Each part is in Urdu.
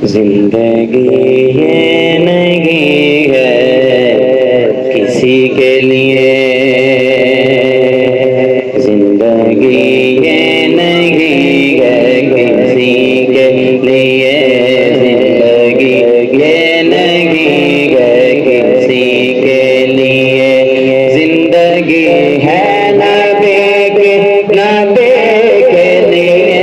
زندگی یہ نہیں ہے کسی کے لیے، زندگی یہ نہیں ہے کسی کے لیے، زندگی یہ نہیں ہے کسی کے لیے، زندگی ہے نبی کے لیے،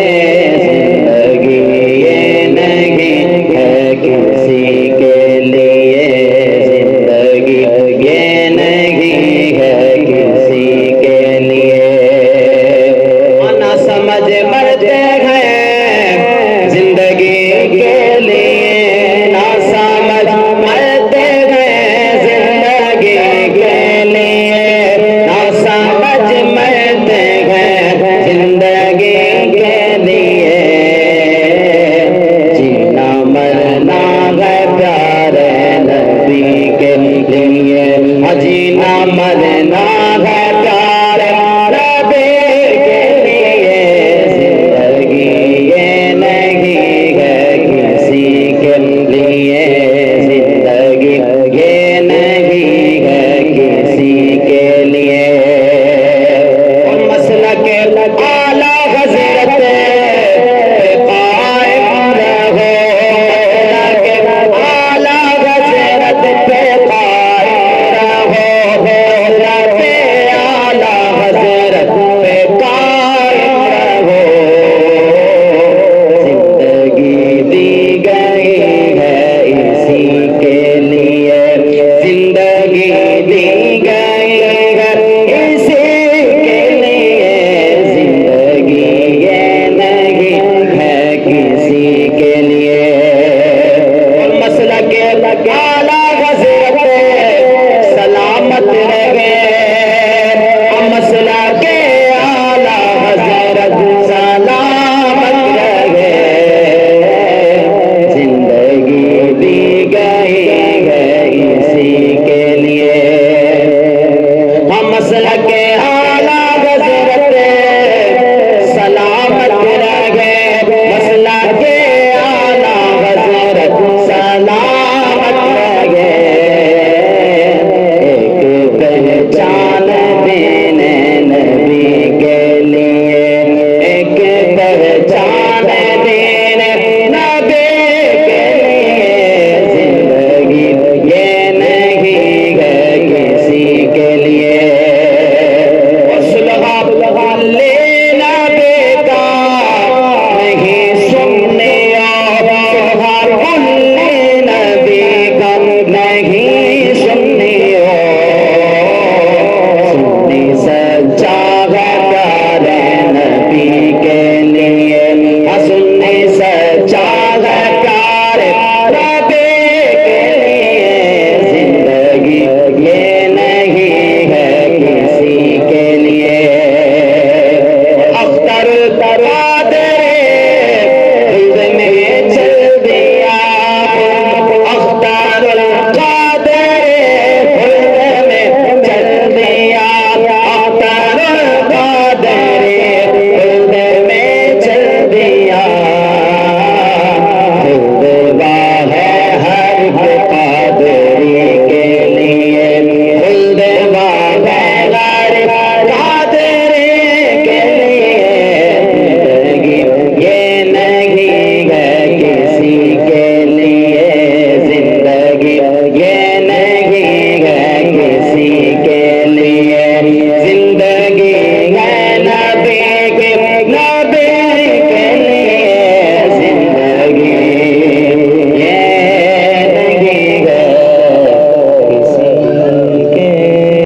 زندگی یہ نہیں ہے کسی کے لیے، زندگی یہ نہیں ہے کسی کے لیے۔ نہ سمجھ مرتے ہیں زندگی کے لیے،